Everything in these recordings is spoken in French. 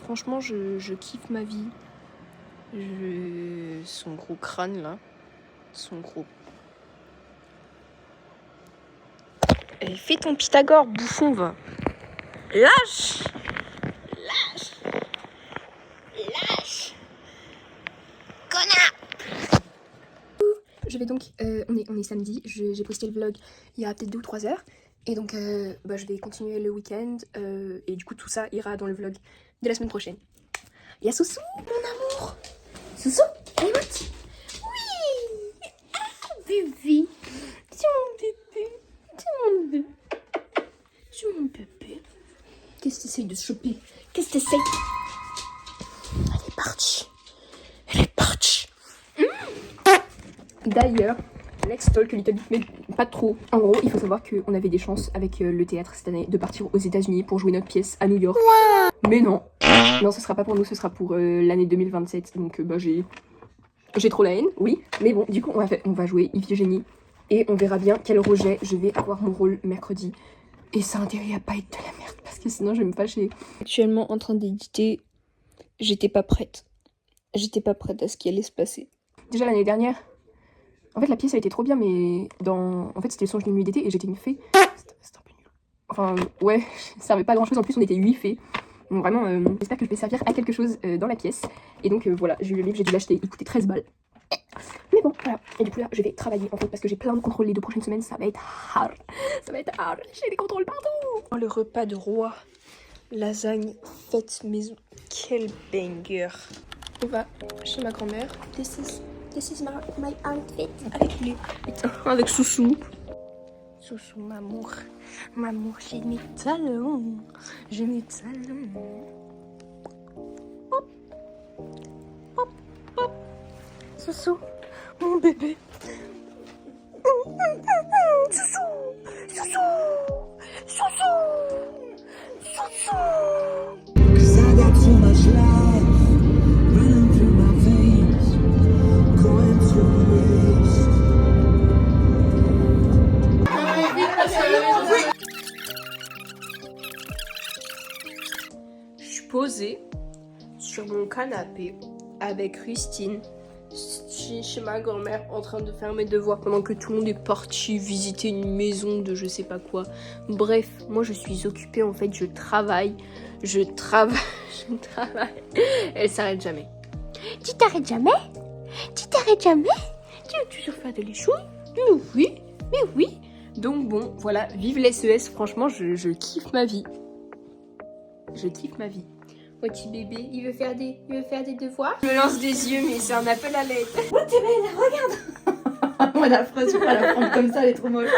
franchement, je kiffe ma vie. Son gros crâne là. Son gros. Fais ton Pythagore, bouffon, va. Lâche. Connard. Je vais donc, on est samedi, j'ai posté le vlog il y a peut-être 2 ou 3 heures. Et donc je vais continuer le week-end et du coup tout ça ira dans le vlog de la semaine prochaine. Il y a Soussou, mon amour. Soussou, allez monte. Oui. Ah, bébé. C'est mon bébé. C'est mon bébé. C'est mon bébé. Qu'est-ce que t'essayes de choper? Qu'est-ce que t'essayes? Elle est partie. Elle est partie. D'ailleurs, next talk, little bit, mais pas trop. En gros, il faut savoir qu'on avait des chances avec le théâtre cette année de partir aux États-Unis pour jouer notre pièce à New York. Mais non. Non, ce sera pas pour nous, ce sera pour l'année 2027. Donc j'ai trop la haine, oui. Mais bon, du coup, on va jouer Yves Eugénie. Et on verra bien quel rejet je vais avoir mon rôle mercredi. Et ça a intérêt à pas être de la merde, parce que sinon je vais me fâcher. Actuellement en train d'éditer, j'étais pas prête. J'étais pas prête à ce qui allait se passer. Déjà l'année dernière, en fait la pièce a été trop bien, mais en fait c'était le songe d'une nuit d'été et j'étais une fée. C'était un peu nul. Enfin ouais, ça servait pas à grand chose, en plus on était 8 fées. Donc vraiment, j'espère que je vais servir à quelque chose dans la pièce. Et donc voilà, j'ai eu le livre, j'ai dû l'acheter, il coûtait 13 balles. Mais bon, voilà. Et du coup là, je vais travailler en fait parce que j'ai plein de contrôles les 2 prochaines semaines. Ça va être hard. Ça va être hard. J'ai des contrôles partout. Le repas de roi. Lasagne faite maison. Quel banger. On va chez ma grand-mère. This is my outfit. Avec Soussou. Soussou, m'amour. M'amour, j'ai mes talons. J'ai mes talons. Hop. Hop. Hop. Soussou. Mon bébé. Soussou. Soussou. Soussou. Soussou. Cause I got too much life running through my veins, going to waste. Je suis posée sur mon canapé avec Christine chez ma grand-mère en train de faire mes devoirs pendant que tout le monde est parti visiter une maison de je sais pas quoi. Bref, moi je suis occupée en fait, je travaille. Elle s'arrête jamais. Tu t'arrêtes jamais? Tu t'arrêtes jamais? Tu veux toujours faire de l'échouille? Mais oui. Donc bon, voilà, vive les SES, franchement je kiffe ma vie. Je kiffe ma vie. Petit bébé, il veut faire des devoirs. Je me lance des yeux, mais c'est un appel à l'aide. Oh t'es belle, regarde. Moi la phrase, je peux pas la prendre comme ça, elle est trop moche.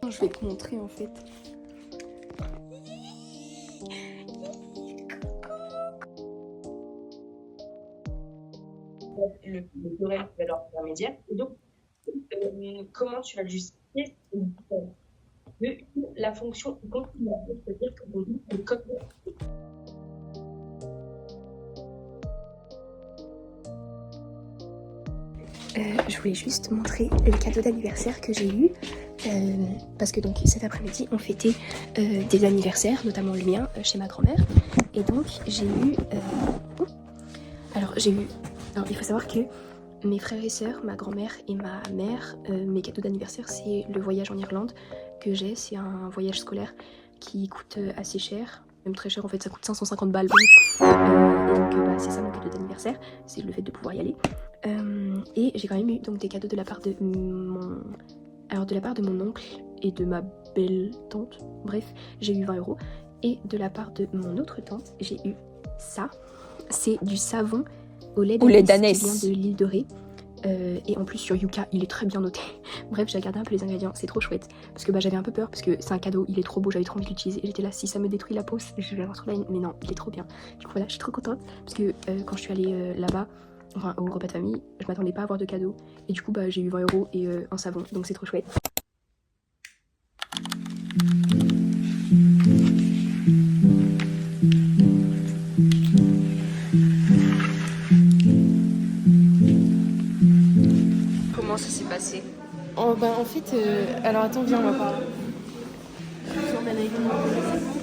Je vais te montrer en fait. Le théorème qui va leur intermédiaire. Et donc, comment tu vas le justifier? La fonction continue, c'est-à-dire qu'on dit que comme je voulais juste montrer le cadeau d'anniversaire que j'ai eu parce que donc cet après-midi on fêtait des anniversaires, notamment le mien chez ma grand-mère, et donc j'ai eu alors il faut savoir que mes frères et sœurs, ma grand-mère et ma mère, mes cadeaux d'anniversaire c'est le voyage en Irlande que j'ai. C'est un voyage scolaire qui coûte assez cher, même très cher en fait, ça coûte 550 balles. Et donc c'est ça mon cadeau d'anniversaire, c'est le fait de pouvoir y aller. Et j'ai quand même eu donc des cadeaux de la part de mon oncle et de ma belle tante. Bref, j'ai eu 20 €. Et de la part de mon autre tante, j'ai eu ça. C'est du savon au lait d'ânesse qui vient de l'île de Ré. Et en plus sur Yuka, il est très bien noté. Bref, j'ai regardé un peu les ingrédients, c'est trop chouette. Parce que j'avais un peu peur, parce que c'est un cadeau, il est trop beau, j'avais trop envie de l'utiliser. Et j'étais là, si ça me détruit la peau, je vais avoir trop la haine. Mais non, il est trop bien. Du coup voilà, je suis trop contente. Parce que quand je suis allée là-bas, enfin au repas de famille, je m'attendais pas à avoir de cadeau. Et du coup j'ai eu 20 € et un savon, donc c'est trop chouette. s'est passé? Oh, bah, en fait, alors attends, viens, on va parler.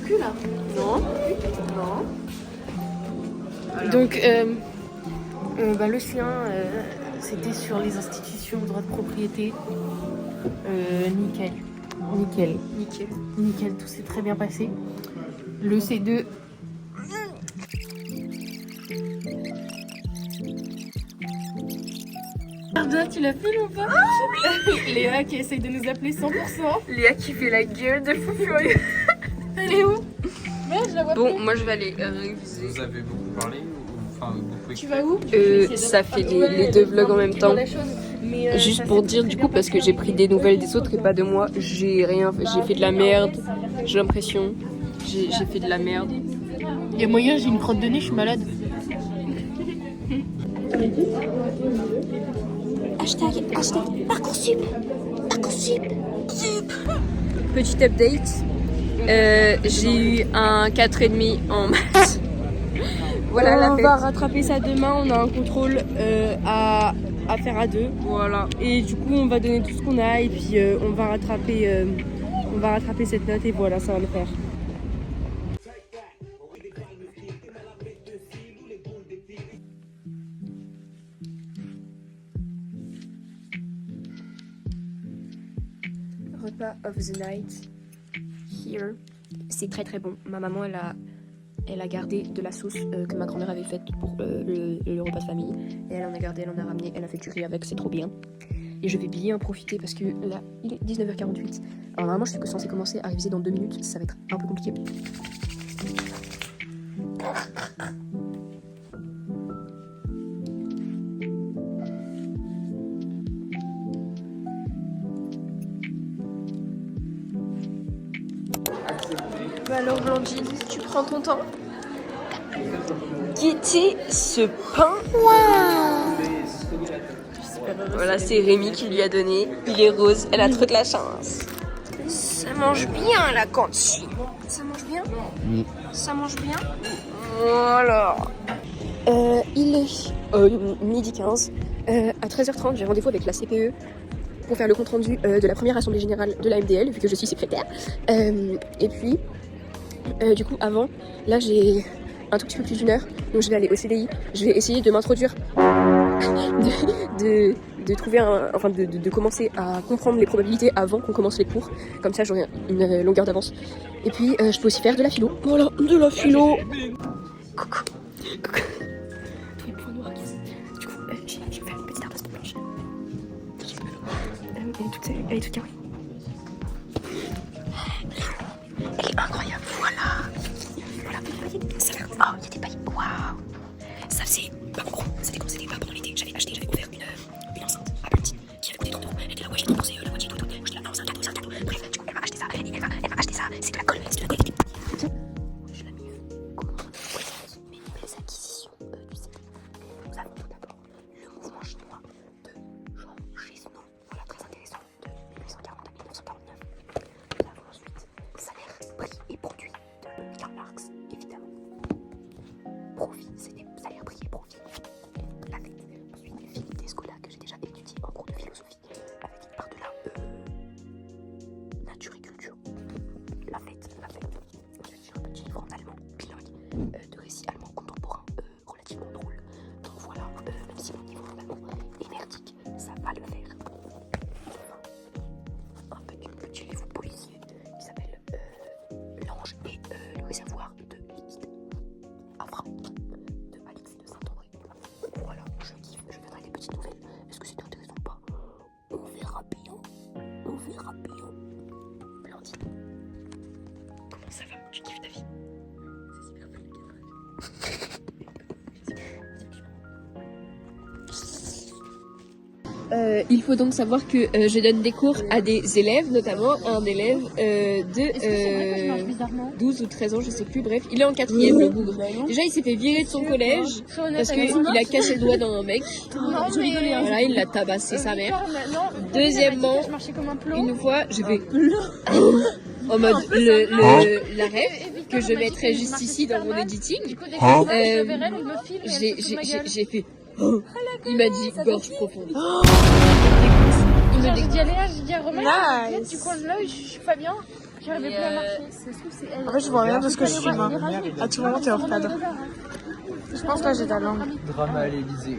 Cul là. Non. Non. Donc, bah, le sien, c'était sur les institutions, droit de propriété. Nickel. Nickel. Nickel. Nickel, tout s'est très bien passé. Le C2. Arda, tu l'as fait ou pas? Léa qui essaye de nous appeler 100%. Léa qui fait la gueule de fou furieux. Elle est où? Merde, je la vois Bon, moi je vais aller réviser. Vous avez beaucoup parlé ou enfin beaucoup Tu vas où? Ça fait les deux vlogs en même temps. Juste pour dire du coup, parce que j'ai pris des nouvelles des autres et pas de moi, j'ai fait de la merde, j'ai l'impression. J'ai fait de la merde. Il y a moyen, j'ai une crotte de nez, je suis malade. Hashtag Parcoursup. Parcoursup. Petit update, j'ai eu un 4,5 en maths. Voilà, la On fête. va rattraper ça demain, on a un contrôle à faire à 2. Voilà. Et du coup, on va donner tout ce qu'on a et puis on va rattraper cette note et voilà, ça va le faire. Repas of the night. Here. C'est très très bon. Ma maman, elle a gardé de la sauce que ma grand-mère avait faite pour le repas de famille. Et elle en a gardé, elle en a ramené, elle a fait du riz avec, c'est trop bien. Et je vais bien profiter parce que là, il est 19h48. Alors normalement, je suis censée commencer à réviser dans 2 minutes. Ça va être un peu compliqué. Bah alors Blandine, tu prends ton temps. Guettez ce pain. Voilà, c'est Rémi qui lui a donné. Il est rose, elle a trop de la chance. Ça mange bien la cantine. Ça mange bien? Ça mange bien? Voilà. Il est midi 15. À 13h30, j'ai rendez-vous avec la CPE pour faire le compte-rendu de la première assemblée générale de la MDL, vu que je suis secrétaire. Et puis, du coup, avant, là, j'ai un tout petit peu plus d'une heure, donc je vais aller au CDI. Je vais essayer de m'introduire, de trouver de commencer à comprendre les probabilités avant qu'on commence les cours. Comme ça, j'aurai une longueur d'avance. Et puis, je peux aussi faire de la philo. Voilà, de la philo. Coucou. Coucou. Tous les points noirs qui sont... Du coup, je vais faire une petite ardoise blanche. Elle est toute carrée. Elle est incroyable, voilà. Voilà, ça a l'air... Oh, il y a des pailles, waouh. Ça faisait pas gros, c'était quand c'était pas pendant l'été. J'avais ouvert une enceinte à Platine qui avait coûté 30 €. Elle était là, ouais, j'ai dépensé la moitié, tout. Je dis là, non, c'est un cadeau. Bref, du coup, elle m'a acheté ça, et elle m'a acheté ça. C'est de la colle, c'est de la colle. Je l'ai mis, comment on présente mes nouvelles acquisitions du site. Nous avons tout d'abord le mouvement chinois de Jean Chesneau, voilà, très intéressant, de 1840 à 1949. Nous avons ensuite salaire, prix et produit de Karl Marx, évidemment. Profit, c'était salaire, prix et profit. La fête. Ensuite, Philippe Descola, que j'ai déjà étudié en cours de philosophie, avec par-delà nature et culture. La fête. Ensuite, j'ai un petit livre en allemand, bilingue, de récits allemands contemporains, relativement drôle. Donc voilà, même si mon niveau en allemand est merdique, ça va le faire. Enfin, un petit livre policier qui s'appelle L'Ange et le réservoir de liquide Avra de Alix de Saint-André. Voilà, je kiffe, je donnerai des petites nouvelles. Est-ce que c'est intéressant ou pas? On verra bien. Blandine, comment ça va? Tu kiffes ta vie? C'est super cool le cadrage. Il faut donc savoir que je donne des cours à des élèves, notamment un élève de 12 ou 13 ans, je sais plus, bref, il est en 4e, le bougre. Déjà, il s'est fait virer de son collège parce qu'il a cassé le doigt dans un mec. Voilà, il l'a tabassé sa mère. Deuxièmement, une fois, je vais en mode la rêve que je mettrai juste ici dans mon editing. J'ai fait. Il m'a dit gorge profonde. J'ai dit à Léa, j'ai dit à Romain, Nice. du coin de l'œil, je suis pas bien. J'arrivais plus à marcher. En fait, je vois rien de ce que je filme. À tout moment, t'es hors cadre. Je pense là, j'ai ta langue. Drama à l'Elysée.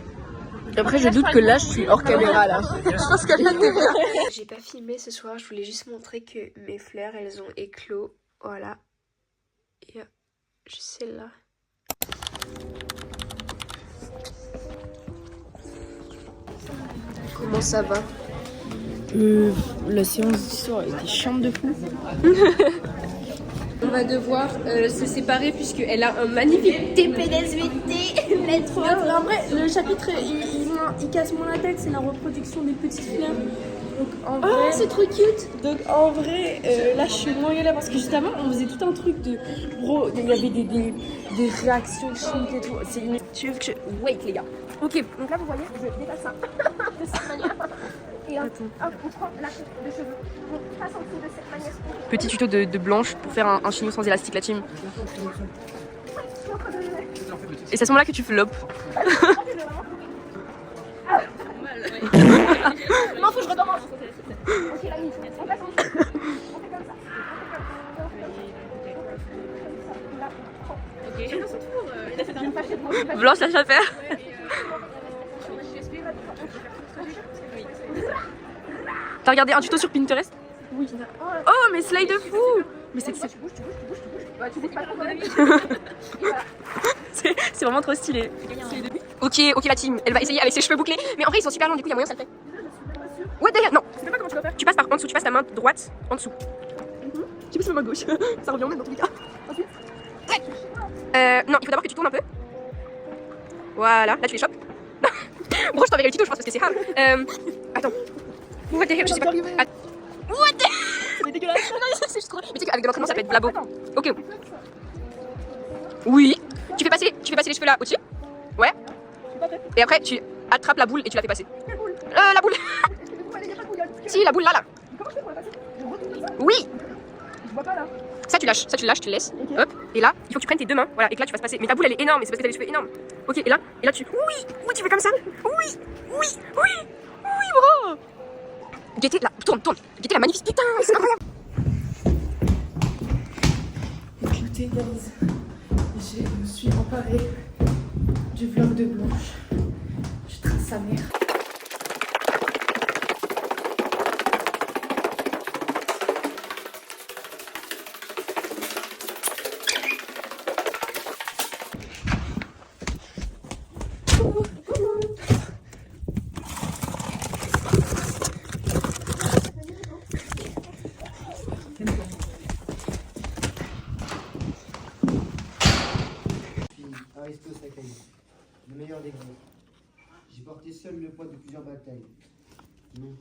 Après, je doute que là, je suis hors caméra là. Je pense que là, t'es bien. J'ai pas filmé ce soir, je voulais juste montrer que mes fleurs, elles ont éclos. Voilà. Et juste celle-là. Comment ça va? La séance d'histoire était chiante de fou. On va devoir se séparer puisqu'elle a un magnifique TPSVT. Let's go. En vrai, le chapitre, il casse moins la tête, c'est la reproduction des petites fleurs. Donc en vrai, Oh, c'est trop cute. donc en vrai, là je suis moins galère parce que juste avant on faisait tout un truc de bro, il y avait des réactions chimiques et tout. C'est une... Tu veux que je... Wait les gars. Ok, donc là vous voyez, je dépasse ça de cette manière. Et hop, on prend la coupe de cheveux. On passe en dessous de cette manière. Petit tuto de Blanche pour faire un chignon sans élastique, la team. Et c'est à ce moment-là que tu floppes. Non, faut que je recommence. Ok, la mise. On passe en dessous. On fait comme ça. Blanche, lâche l'affaire. T'as regardé un tuto sur Pinterest? Oui. Oh, mais slide de fou! Mais c'est Tu bouges pas trop dans la vie. c'est vraiment trop stylé. Ok, la team, elle va essayer avec ses cheveux bouclés. Mais en vrai, ils sont super longs, du coup, il y a moyen que ça le fait. Ouais, derrière, non. Je sais pas comment tu vas faire. Tu passes par en dessous, tu passes ta main droite en dessous. Tu passes ma main gauche. Ça revient au même dans tous les cas. Ensuite. Non, il faut d'abord que tu tournes un peu. Voilà, là tu les chopes. Bro, je t'enverrai le tuto, je pense, parce que c'est hard. Attends. What the hell, je sais pas. What the C'est dégueulasse. Non, c'est juste trop. Mais tu sais qu'avec de l'entraînement, ça peut être blabo. Ok. Oui. Tu fais passer les cheveux là au-dessus. Ouais. Et après, tu attrapes la boule et tu la fais passer. La boule. Si, la boule là. Oui. Ça tu lâches, tu le laisses. Hop. Et là, il faut que tu prennes tes deux mains. Voilà. Et que là tu fasses passer. Mais ta boule elle est énorme. Et c'est parce que t'as les cheveux énormes. Ok. Et là tu. Oui. Oui, tu fais comme ça. Oui. Oui, bro. Guettez là. Tourne. Guettez la magnifique. Putain, c'est incroyable. Écoutez, guys, je me suis emparée du vlog de Blanche. Je trace sa mère. Aristo Sakai, le meilleur des Grecs. J'ai porté seul le poids de plusieurs batailles. Non.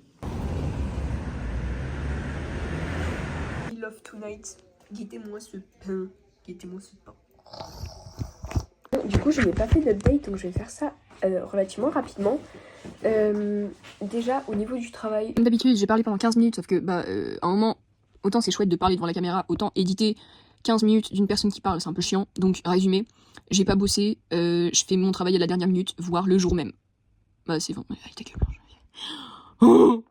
I love tonight. Guettez-moi ce pain. Du coup, je n'ai pas fait d'update, donc je vais faire ça relativement rapidement. Déjà, au niveau du travail... Comme d'habitude, j'ai parlé pendant 15 minutes, sauf que, à un moment, autant c'est chouette de parler devant la caméra, autant éditer 15 minutes d'une personne qui parle, c'est un peu chiant. Donc, résumé, j'ai pas bossé, je fais mon travail à la dernière minute, voire le jour même. Bah, c'est bon. Allez, ta gueule, Blanche. Oh,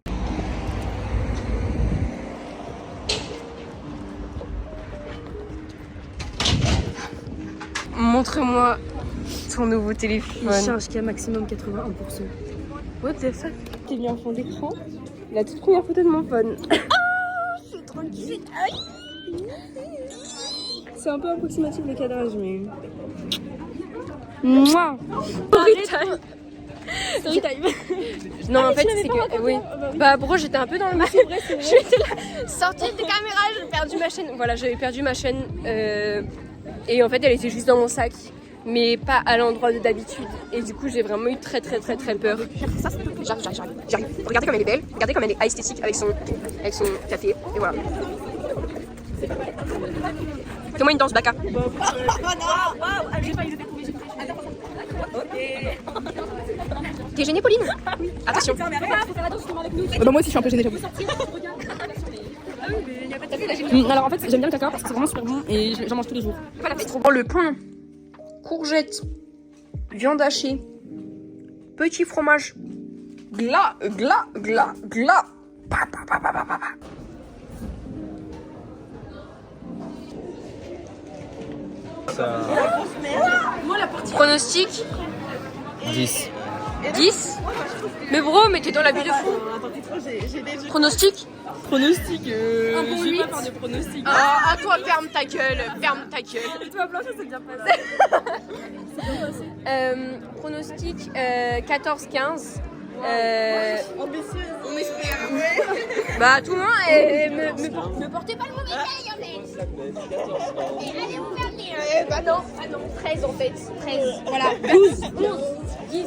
montre-moi ton nouveau téléphone. Il charge qu'à maximum 81%. What the fuck? J'ai mis en fond d'écran la toute première photo de mon phone. C'est trop cute. C'est un peu approximatif le cadrage, mais... Mouah. Story time. Non, en fait, c'est que... oui. Bah, bro, j'étais un peu dans le mal. J'étais là, sortie des caméras, j'ai perdu ma chaîne. Voilà, j'avais perdu ma chaîne. Et en fait, elle était juste dans mon sac. Mais pas à l'endroit de d'habitude. Et du coup, j'ai vraiment eu très peur. J'arrive. Regardez comme elle est belle. Regardez comme elle est esthétique avec son café. Et voilà. Fais-moi une danse baka. T'es gênée, Pauline? Attention. Bah moi aussi je suis un peu gênée, j'avoue. Alors en fait j'aime bien le caca parce que c'est vraiment super bon et j'en mange tous les jours. Voilà, c'est trop bon. Le pain, courgettes, viande hachée, petit fromage, glas, Pronostic 10. 10. Mais bro, mais t'es dans la bulle de fou. Pronostic. Pronostic, Un bon je vais 8. pas faire de pronostic. Ah, toi, ferme ta gueule, ferme ta gueule. Et toi, Blanche, c'est bien passé. Pronostic 14-15. Ambitieuse. On espère. Ouais. Bah, tout le monde, ne portez pas le mauvais œil, en fait. Allez, vous perdez. Bah non, 13 en fait. 13. Voilà. 12, 11, 10.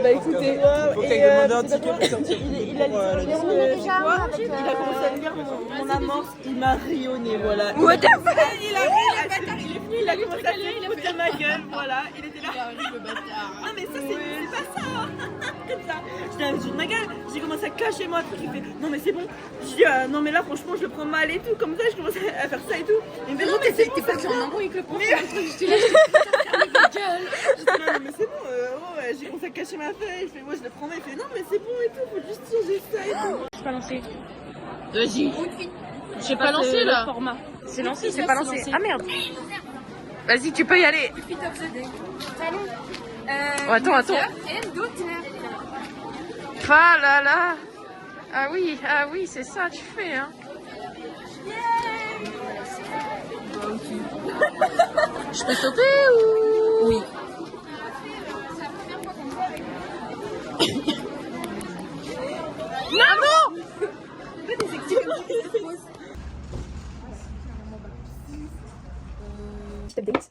Bah écoutez, il a commencé à lire mon amorce, il m'a rayonné, voilà. What the fuck? Il est venu, il a commencé à foutre de ma gueule, voilà. Il était là. Le bâtard. Non mais ça c'est pas ça. Comme ça. Je l'ai dit de ma gueule, j'ai commencé à cacher moi, il fait non mais c'est bon. Je dis non mais là franchement je le prends mal et tout, comme ça je commence à faire ça et tout. Il me fait non mais c'est parti en embrouille avec le prof. Non mais c'est bon, ouais, j'ai commencé à cacher ma feuille, il fait moi je le prends mal, il fait non mais c'est bon et tout, faut juste changer ça et tout. C'est pas lancé. Vas-y. J'ai pas lancé là. C'est lancé, c'est pas lancé. Ah merde. Vas-y, tu peux y aller. Oh, attends. Ah là là. Ah oui, c'est ça tu fais hein. Je peux stopper ou... Oui. Petit update,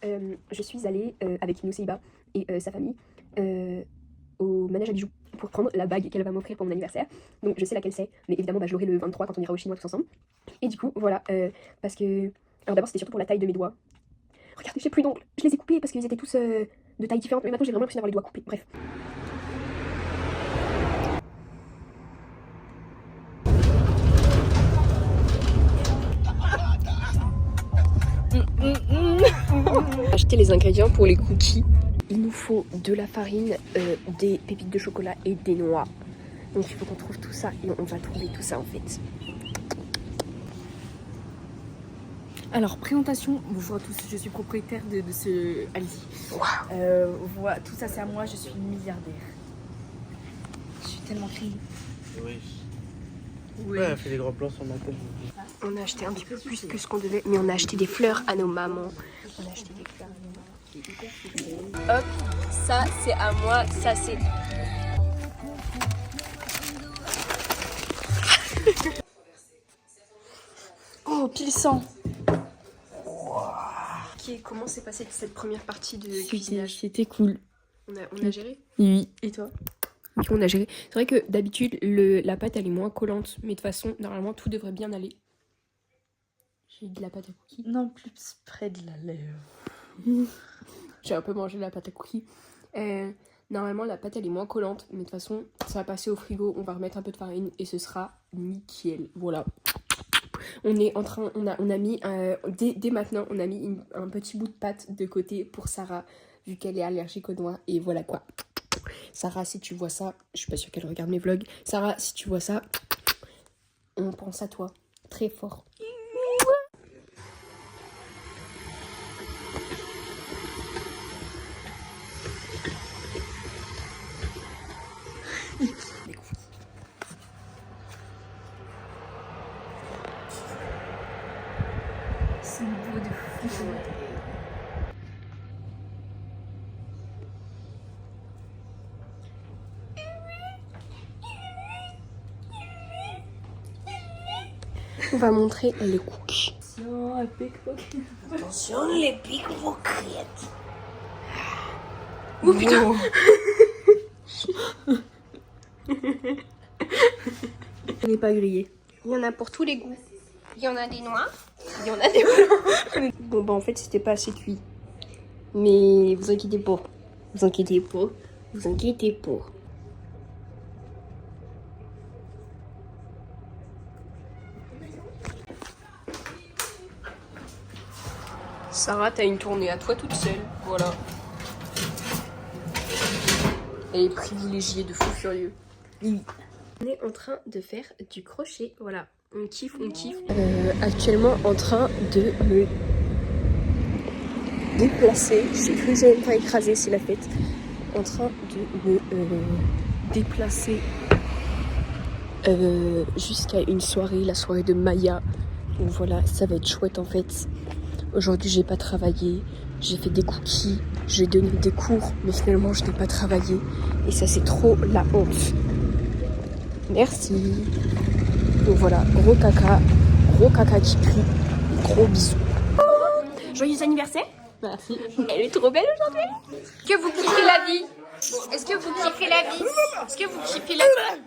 je suis allée avec Nuseiba et sa famille au manège à bijoux pour prendre la bague qu'elle va m'offrir pour mon anniversaire. Donc je sais laquelle c'est, mais évidemment je l'aurai le 23 quand on ira au chinois tous ensemble. Et du coup voilà, parce que... Alors d'abord c'était surtout pour la taille de mes doigts. Regardez, j'ai plus d'ongles, je les ai coupés parce qu'ils étaient tous de tailles différentes, mais maintenant j'ai vraiment l'impression d'avoir les doigts coupés, bref. Acheter les ingrédients pour les cookies. Il nous faut de la farine, des pépites de chocolat et des noix. Donc il faut qu'on trouve tout ça et on va trouver tout ça en fait. Alors, présentation, vous voyez tous, je suis propriétaire de ce Aldi. Voilà, tout ça c'est à moi, je suis milliardaire. Je suis tellement clean. Oui. Ouais, elle fait des grands plans sur ma tête. On a acheté un petit peu plus que ce qu'on devait, mais on a acheté des fleurs à nos mamans. On a acheté des fleurs à nos mamans. Hop, ça c'est à moi, ça c'est... Oh, pile sang. Ok, comment s'est passée cette première partie de cuisinage? C'était cool. On a géré? Oui. Et toi? Oui, on a géré. C'est vrai que d'habitude, la pâte elle est moins collante, mais de toute façon, normalement, tout devrait bien aller. J'ai de la pâte à cookies. Non, plus près de la lèvre. J'ai un peu mangé de la pâte à cookies. Normalement, la pâte elle est moins collante, mais de toute façon, ça va passer au frigo. On va remettre un peu de farine et ce sera nickel. Voilà. On est en train, on a mis, dès maintenant, on a mis un petit bout de pâte de côté pour Sarah, vu qu'elle est allergique aux noix. Et voilà quoi. Sarah, si tu vois ça, je suis pas sûre qu'elle regarde mes vlogs. Sarah, si tu vois ça, on pense à toi. Très fort. C'est beau de fou. On va montrer les cookies. Attention les pickpockets. Oh putain. On n'est pas grillé. Il y en a pour tous les goûts. Il y en a des noirs, il y en a des blancs. Bon bah en fait c'était pas assez cuit. Mais vous inquiétez pas. Vous inquiétez pas. Vous inquiétez pas. Sarah, t'as une tournée à toi toute seule. Voilà. Elle est privilégiée de fou furieux. On est en train de faire du crochet, voilà. On kiffe, on kiffe. Actuellement en train de me déplacer. J'ai cru que j'allais me faire écraser, c'est la fête. En train de me déplacer jusqu'à une soirée, la soirée de Maya. Donc voilà, ça va être chouette en fait. Aujourd'hui j'ai pas travaillé, j'ai fait des cookies, j'ai donné des cours, mais finalement je n'ai pas travaillé. Et ça c'est trop la honte. Merci. Donc voilà, gros caca qui crie, gros bisous. Joyeux anniversaire. Merci. Elle est trop belle aujourd'hui. Est-ce que vous kiffez la vie? Est-ce que vous kiffez la vie? Est-ce que vous kiffez la vie?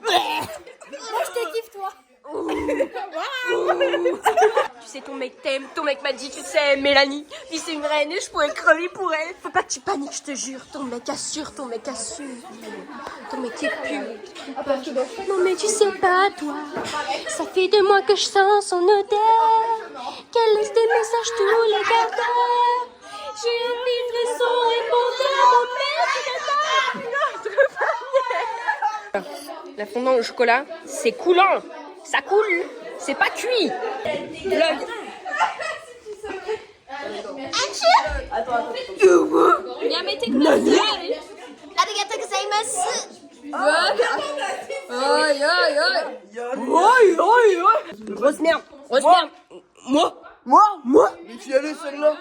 Moi je te kiffe toi. Tu sais ton mec t'aime, ton mec m'a dit tu sais Mélanie, puis c'est une reine et je pourrais crever pour elle. Faut pas que tu paniques, je te jure, ton mec assure. Ton mec est pur. Non mais tu sais pas toi, ça fait 2 mois que je sens son odeur, qu'elle laisse des messages tous les quarts d'heure. J'ai un vivre son répondeur. La fondant au chocolat, c'est coulant. Ça coule, c'est pas cuit. Grosse merde. Moi. Mais tu as le celle-là.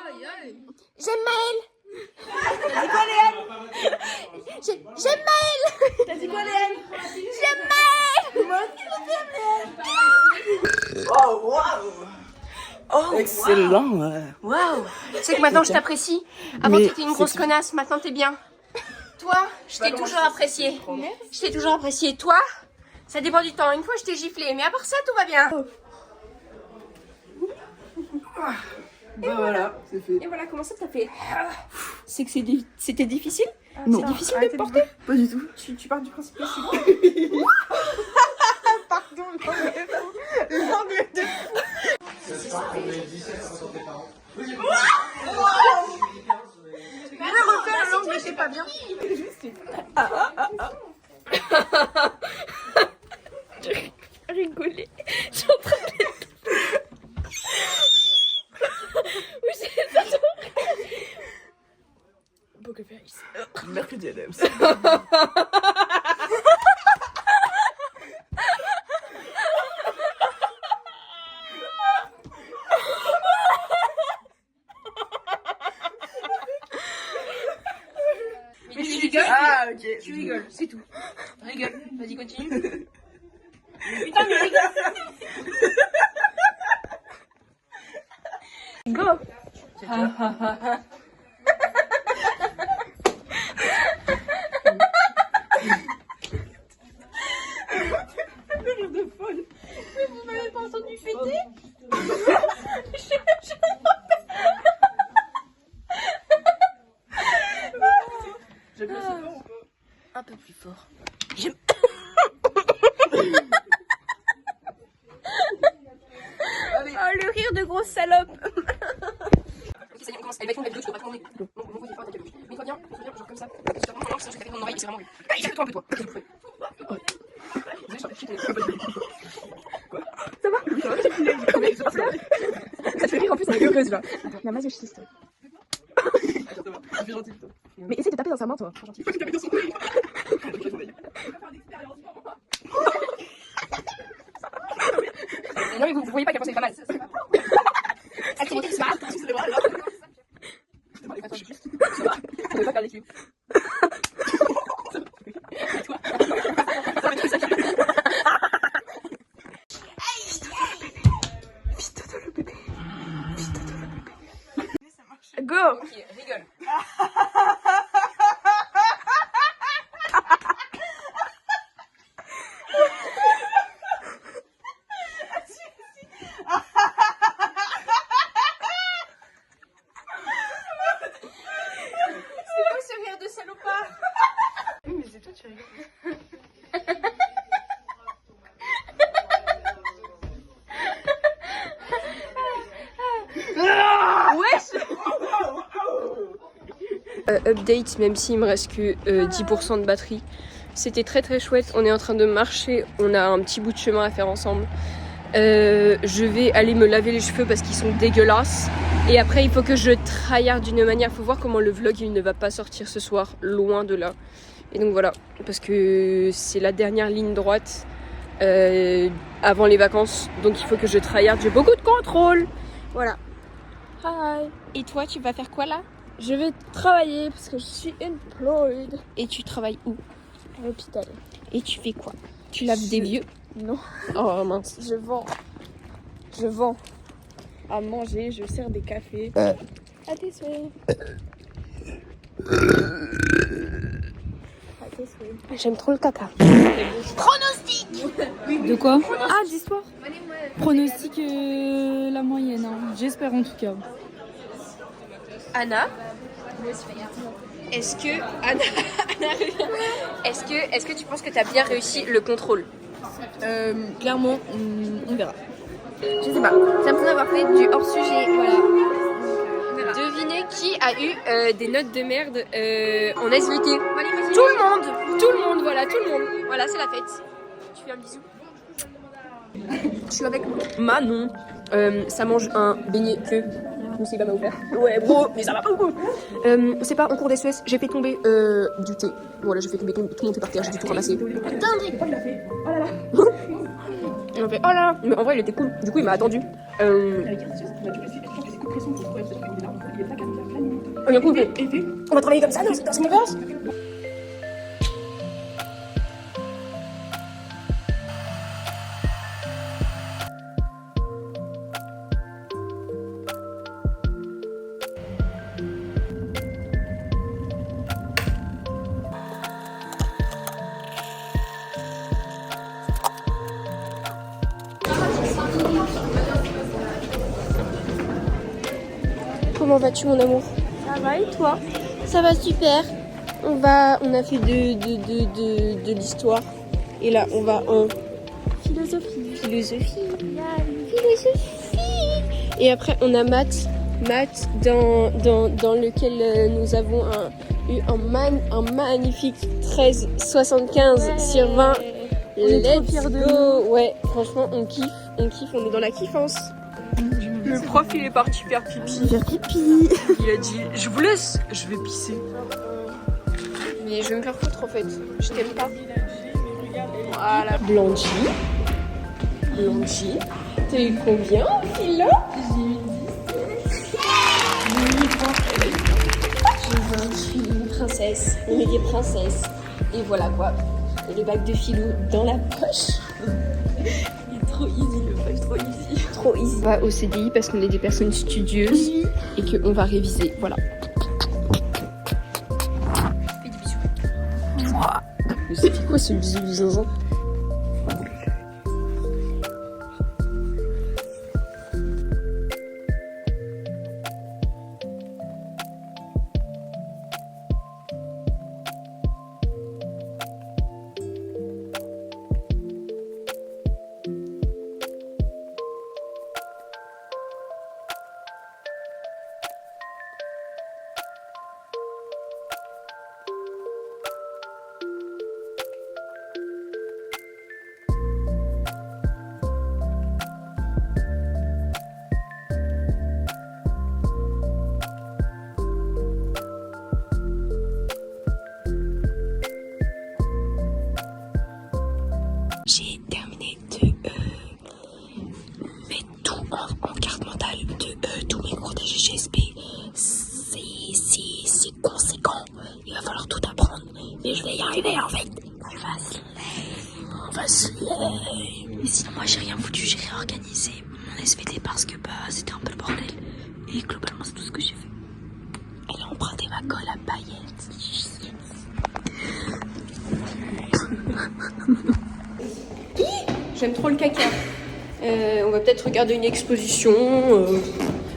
J'aime Maël. J'aime Maël. T'as dit quoi, Léane? J'aime Maël. Oh, excellent. Waouh. Tu sais que maintenant je t'apprécie. Avant t'étais une grosse connasse, maintenant t'es bien. Toi, je t'ai toujours apprécié. Je t'ai toujours apprécié. Toi, ça dépend du temps. Une fois je t'ai giflé, mais à part ça tout va bien. Bah voilà, c'est fait. Et voilà, comment ça t'as fait? C'est que c'était difficile? Non. C'est difficile de porter? Pas du tout. Tu pars du principe que c'est Pardon, l'angle de refaire l'angle, mais c'est pas bien. rigoler. Je suis en train de... Oui, c'est ça. Poker face. Mercredi Adams. Mais tu rigoles. Ah, ok. Tu rigoles, c'est tout. Rigole. Vas-y, continue. Putain, mais rigole. Go. Un peu plus fort. Oh, le rire de grosse salope. Ok, ça y est, on commence. Elle va être longue, la vidéo, tu devras tourner. Donc, mon voix, il faut attaquer le but. Mais toi, viens, genre comme ça. C'est vraiment long, sinon je vais taper dans ton oreille, c'est vraiment lui. Allez, calme-toi un peu, toi. Ça va? Ça te fait rire en plus, elle est heureuse là. Attends, la masochiste. Mais essaye de taper dans sa main, toi. Gentil. Non, mais vous voyez pas qu'elle pense que c'est pas mal. Activité qui se marre. On peut pas faire les cubes. Go! Ok, rigole. C'est quoi ce rire de salopard? Oui, mais c'est toi, tu rigoles. Update, même s'il me reste que 10% de batterie, C'était très très chouette. On est en train de marcher. On a un petit bout de chemin à faire ensemble. Je vais aller me laver les cheveux parce qu'ils sont dégueulasses. Et après, il faut que je tryhard d'une manière. Faut voir comment le vlog il ne va pas sortir ce soir, loin de là. Et donc voilà, parce que c'est la dernière ligne droite avant les vacances. Donc il faut que je tryhard. J'ai beaucoup de contrôle. Voilà. Hi. Et toi, tu vas faire quoi là? Je vais travailler parce que je suis employed. Et tu travailles où? À l'hôpital. Et tu fais quoi? Tu laves des vieux? Non. Oh mince. Je vends à manger, je sers des cafés. À tes souhaits. À tes souhaits. J'aime trop le caca. Pronostic. De quoi? Ah, l'histoire. Pronostic la moyenne, hein. J'espère en tout cas. Anna, est-ce que est-ce que tu penses que tu as bien réussi le contrôle? Clairement, on verra. Je sais pas. J'ai l'impression d'avoir fait du hors sujet. Voilà. Devinez qui a eu des notes de merde en SVT. Tout le monde, voilà, tout le monde. Voilà, c'est la fête. Tu fais un bisou. Je suis avec Manon. Ça mange un beignet que Lucie va m'ouvrir. Ouais, bro, mais ça va pas beaucoup. C'est pas en cours d'SES, j'ai fait tomber du thé. Voilà, j'ai fait tomber tout mon thé par terre, j'ai dû tout ramasser. Attendez. Oh là là. Et on fait oh là là. Mais en vrai, il était cool. Du coup, il m'a attendu. Oh, bien cool. On va travailler comme ça dans cette conférence. Comment vas-tu mon amour? Ça va et toi? Ça va super. On a fait de l'histoire. Et là on va en philosophie. Et après on a maths dans lequel nous avons eu un magnifique 13,75 sur 20. Let's go. Ouais, franchement on kiffe, on est dans la kiffance. Le prof il est parti faire pipi. Il a dit je vous laisse, je vais pisser. Mais je vais me faire foutre en fait, je t'aime pas. Voilà. Blanchi, t'as eu combien Philo? J'ai eu 10. Je suis une princesse, on est des princesses. Et voilà quoi, et le bac de philo dans la poche. Trop easy le bac, trop easy. Trop easy. On va au CDI parce qu'on est des personnes studieuses et qu'on va réviser. Voilà. Fais des bisous. Mais c'était quoi ce bisou du zinzin? J'ai terminé de mettre tout en carte mentale de tous mes cours de GGSP. C'est conséquent. Il va falloir tout apprendre. Mais je vais y arriver en fait. On va se lève. Mais sinon moi j'ai rien foutu, j'ai réorganisé mon SVT parce que c'était un peu le bordel. Et globalement c'est tout ce que j'ai fait. Elle a emprunté ma colle à paillettes. J'aime trop le caca. On va peut-être regarder une exposition.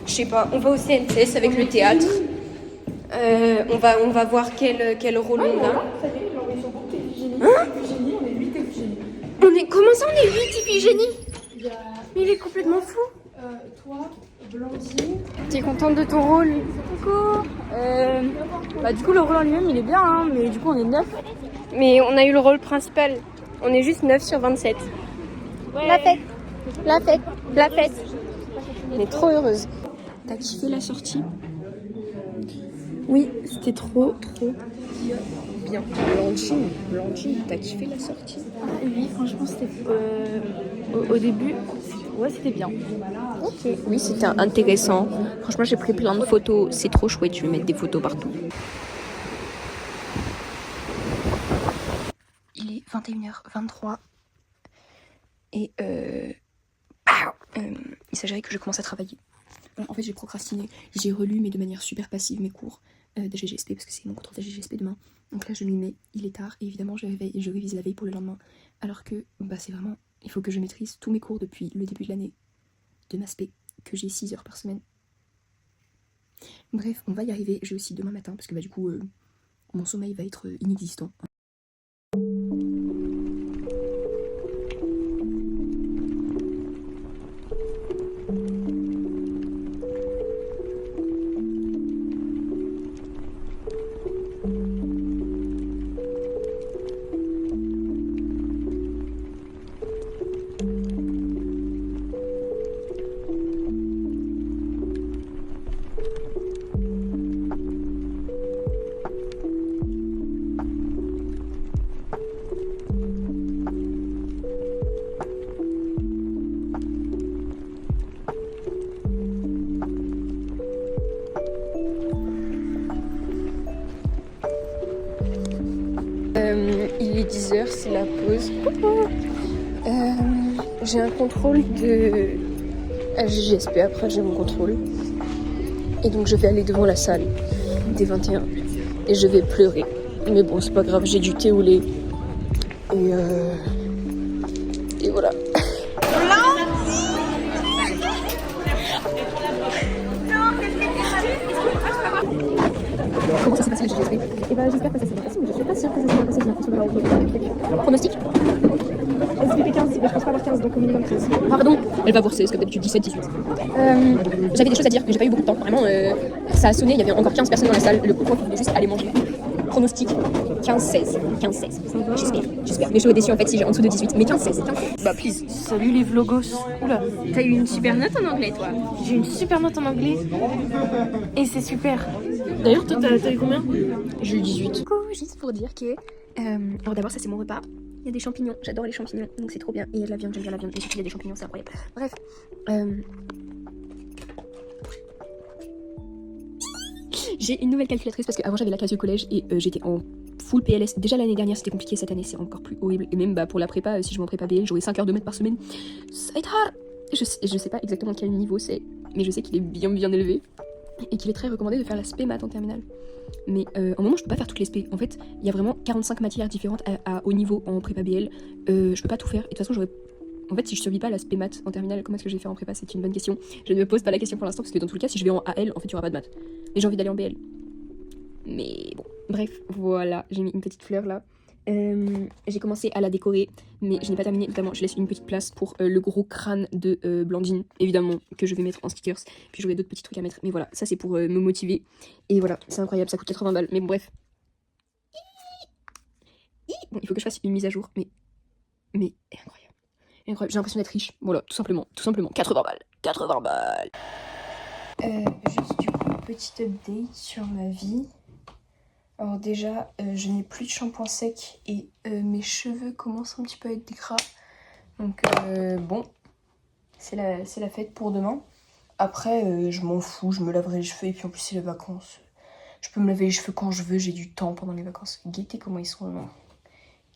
Je sais pas. On va au CNCS avec le théâtre. On va voir quel rôle on a. Hein? Comment ça on est 8 Iphigénie? Mais il est complètement fou. Toi, Blandine, t'es contente de ton rôle? Coucou. Du coup le rôle en lui-même il est bien, hein, mais du coup on est 9. Mais on a eu le rôle principal. On est juste 9 sur 27. Ouais. La fête. La fête. La fête. On est trop heureuse. T'as kiffé la sortie? Oui, c'était trop Bien. Blanchine, t'as kiffé la sortie? Oui, franchement, c'était au début, ouais, c'était bien. Ok. Oui, c'était intéressant. Franchement, j'ai pris plein de photos. C'est trop chouette, je vais mettre des photos partout. Il est 21h23 et il s'agirait que je commence à travailler. En fait, j'ai procrastiné. J'ai relu, mais de manière super passive, mes cours de GGSP parce que c'est mon contrôle de GGSP demain. Donc là, je m'y mets. Il est tard et évidemment, je révise la veille pour le lendemain. Alors que c'est vraiment... Il faut que je maîtrise tous mes cours depuis le début de l'année de MASP, que j'ai 6 heures par semaine. Bref, on va y arriver. J'ai aussi demain matin parce que du coup, mon sommeil va être inexistant. Il est 10h, c'est la pause. J'ai un contrôle de GGSP, après j'ai mon contrôle. Et donc je vais aller devant la salle des 21 et je vais pleurer. Mais bon, c'est pas grave, j'ai du thé au lait. Et voilà. Comment ça s'est passé le GGSP? Et j'espère que ça s'est bien passé, mais je suis pas sûre que ça s'est bien passé, j'ai l'impression d'avoir autre. Pronostic? SVP 15, je pense pas avoir 15, donc au minimum 13. Pardon, elle va bourser, parce que d'habitude 17, 18. J'avais des choses à dire, mais j'ai pas eu beaucoup de temps. Vraiment, ça a sonné, il y avait encore 15 personnes dans la salle, le prof voulait juste aller manger. Pronostic 15-16. 15-16. J'espère. Mais je serais déçue en fait si j'ai en dessous de 18. Mais 15-16. Bah, please. Salut les vlogos. Oula. T'as eu une super note en anglais, toi? J'ai une super note en anglais. Et c'est super. D'ailleurs, toi, t'as eu combien? J'ai eu 18. Du coup, juste pour dire que... alors d'abord, ça c'est mon repas. Il y a des champignons. J'adore les champignons. Donc c'est trop bien. Et il y a de la viande, j'aime bien la viande. Et surtout, il y a des champignons, c'est incroyable. Bref. J'ai une nouvelle calculatrice parce qu'avant j'avais la classe du collège et j'étais en full PLS. Déjà l'année dernière c'était compliqué, cette année c'est encore plus horrible. Et même pour la prépa, si je m'en prépa BL, j'aurais 5 heures de maths par semaine. Ça va être hard. Je sais pas exactement quel niveau c'est, mais je sais qu'il est bien élevé. Et qu'il est très recommandé de faire la spé maths en terminale. Mais en moment je peux pas faire toutes les spé. En fait, il y a vraiment 45 matières différentes à haut niveau en prépa BL. Je peux pas tout faire. Et de toute façon j'aurais... En fait, si je survis pas la spé maths en terminale, comment est-ce que je vais faire en prépa? C'est une bonne question. Je ne me pose pas la question pour l'instant parce que dans tous les cas, si je vais en AL, en fait, il y aura pas de maths. Et j'ai envie d'aller en BL. Mais bon, bref, voilà, j'ai mis une petite fleur là. J'ai commencé à la décorer, mais je n'ai pas terminé. Notamment, je laisse une petite place pour le gros crâne de Blandine, évidemment, que je vais mettre en stickers. Puis j'aurai d'autres petits trucs à mettre. Mais voilà, ça c'est pour me motiver. Et voilà, c'est incroyable, ça coûte 80 balles. Mais bon, bref. Bon, il faut que je fasse une mise à jour, mais incroyable. J'ai l'impression d'être riche. Voilà, tout simplement. 80 balles. 80 balles. Juste du coup, petite update sur ma vie. Alors déjà, je n'ai plus de shampoing sec et mes cheveux commencent un petit peu à être des gras. Donc bon, c'est la fête pour demain. Après, je m'en fous, je me laverai les cheveux et puis en plus c'est les vacances. Je peux me laver les cheveux quand je veux, j'ai du temps pendant les vacances. Guettez comment ils sont longs.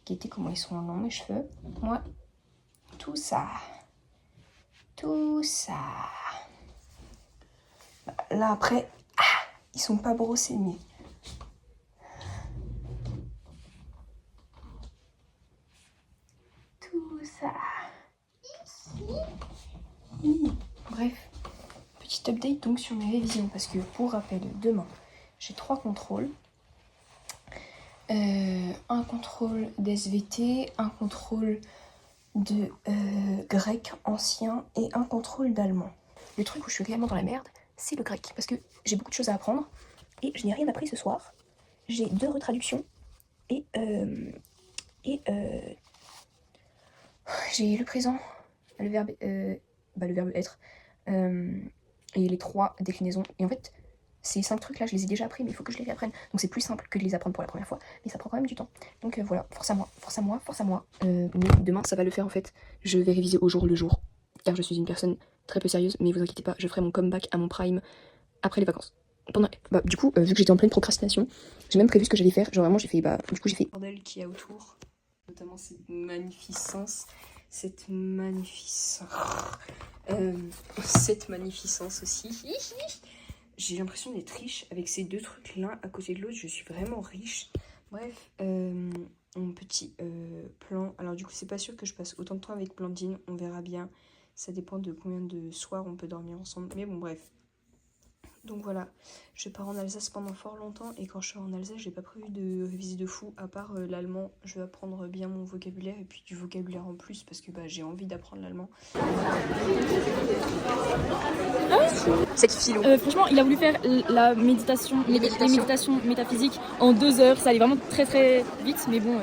Guettez comment ils sont longs mes cheveux. Moi, tout ça. Là après, ils sont pas brossés mais... Tout ça. Bref, petite update donc sur mes révisions parce que pour rappel, demain, j'ai 3 contrôles. Un contrôle d'SVT, un contrôle de grec ancien et un contrôle d'allemand. Le truc où je suis réellement dans la merde, c'est le grec, parce que j'ai beaucoup de choses à apprendre et je n'ai rien appris ce soir. J'ai 2 retraductions J'ai le présent, le verbe être, et les 3 déclinaisons. Et en fait, ces 5 trucs là, je les ai déjà appris, mais il faut que je les réapprenne. Donc c'est plus simple que de les apprendre pour la première fois, mais ça prend quand même du temps. Donc voilà, force à moi, force à moi, force à moi. Mais demain, ça va le faire en fait. Je vais réviser au jour le jour, car je suis une personne très peu sérieuse, mais vous inquiétez pas, je ferai mon comeback à mon prime après les vacances. Du coup, vu que j'étais en pleine procrastination, j'ai même prévu ce que j'allais faire. Genre vraiment, j'ai fait le bordel qu'il y a autour, notamment cette magnificence aussi. J'ai l'impression d'être riche avec ces 2 trucs l'un à côté de l'autre. Je suis vraiment riche. Bref, mon petit plan. Alors du coup, c'est pas sûr que je passe autant de temps avec Blandine. On verra bien. Ça dépend de combien de soirs on peut dormir ensemble. Mais bon, bref. Donc voilà, je pars en Alsace pendant fort longtemps et quand je serai en Alsace, j'ai pas prévu de réviser de fou, à part l'allemand. Je vais apprendre bien mon vocabulaire et puis du vocabulaire en plus parce que j'ai envie d'apprendre l'allemand. Cette philo. Franchement, il a voulu faire la méditation, les méditations métaphysiques en 2 heures. Ça allait vraiment très très vite, mais bon.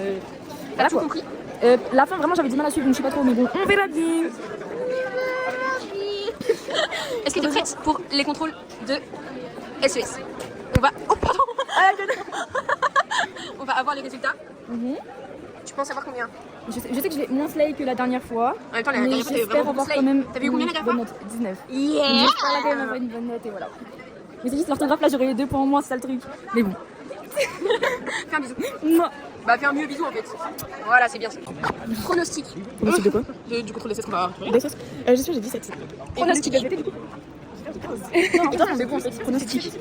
T'as tout compris? La fin, vraiment, j'avais du mal à suivre, donc je sais pas trop, mais bon, on verra bien. Est-ce que tu es prête pour les contrôles de SES? On va... Oh pardon. On va avoir les résultats. Tu penses savoir combien? Je sais que j'ai moins slay que la dernière fois. En même temps, la mais dernière fois, t'avais j'espère vraiment avoir slay. quand même T'avais eu combien la dernière fois? 19. Yeah. Donc j'espère quand même avoir une bonne note et voilà. Mais c'est juste l'orthographe, là j'aurais 2 points en moins, c'est ça le truc. Mais bon. Fais un bisou. Moi. Bah fais un mieux bisou en fait. Voilà, c'est bien ça. Pronostic. Pronostic de quoi? Du contrôle de SES qu'on va avoir. Je suis sûr, j'ai 17. Pronostic. Non, putain, c'est bon en fait. Pronostic.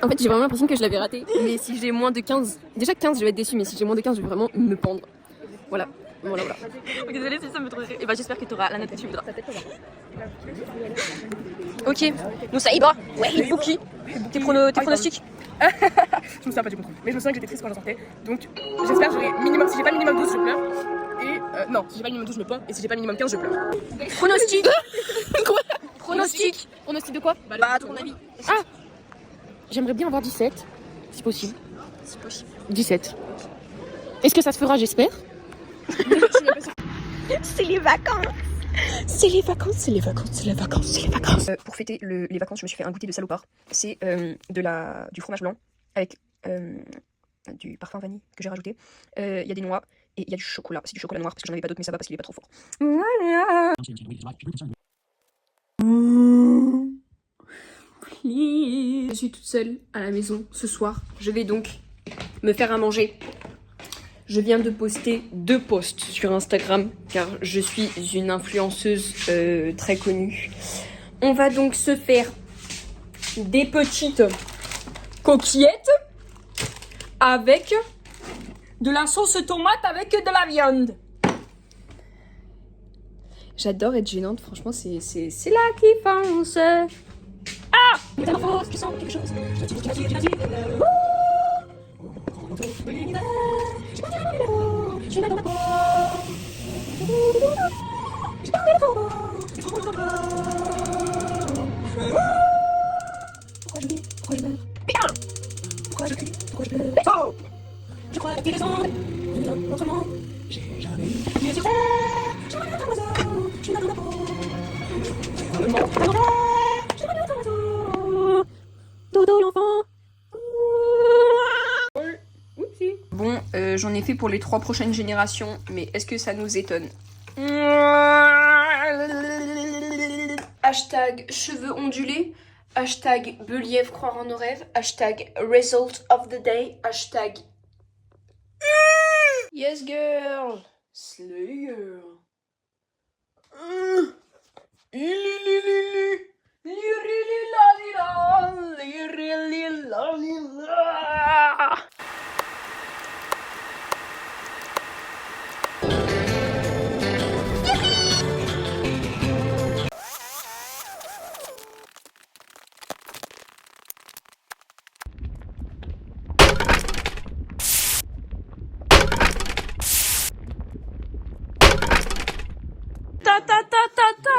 En fait, j'ai vraiment l'impression que je l'avais raté. Mais si j'ai moins de 15, déjà 15, je vais être déçue, mais si j'ai moins de 15, je vais vraiment me pendre. Voilà. Ok, désolée si ça me trompe. Et bah j'espère que tu auras la note que tu voudras. Ok, nous ça Ibra. Ouais, Bouki. Tes pronostics? Je me souviens pas du contrôle, mais je me souviens que j'étais triste quand j'en sortais. Donc j'espère que j'aurai minimum, si j'ai pas le minimum 12, je pleure. Et non, si j'ai pas le minimum 12, je me plains. Et si j'ai pas le minimum 15, je pleure. Pronostic. Quoi? Pronostic. Pronostic de quoi? Bah à ton avis. Ah, j'aimerais bien avoir 17, si possible. 17. Est-ce que ça se fera, j'espère? C'est les vacances. C'est les vacances. Pour fêter les vacances, je me suis fait un goûter de salopard. C'est du fromage blanc avec du parfum vanille que j'ai rajouté. Il y a des noix et il y a du chocolat. C'est du chocolat noir parce que j'en avais pas d'autre, mais ça va parce qu'il est pas trop fort. Voilà. Je suis toute seule à la maison ce soir. Je vais donc me faire à manger. Je viens de poster 2 posts sur Instagram car je suis une influenceuse très connue. On va donc se faire des petites coquillettes avec de la sauce tomate avec de la viande. J'adore être gênante, franchement, c'est la kiffance. Ah! Je sens quelque chose. Bon, j'en ai fait pour les 3 prochaines générations, mais est-ce que ça nous étonne? Hashtag cheveux ondulés, hashtag Beliève croire en nos rêves, hashtag result of the day, hashtag yes girl, slay girl. Ta ta ta ta ta.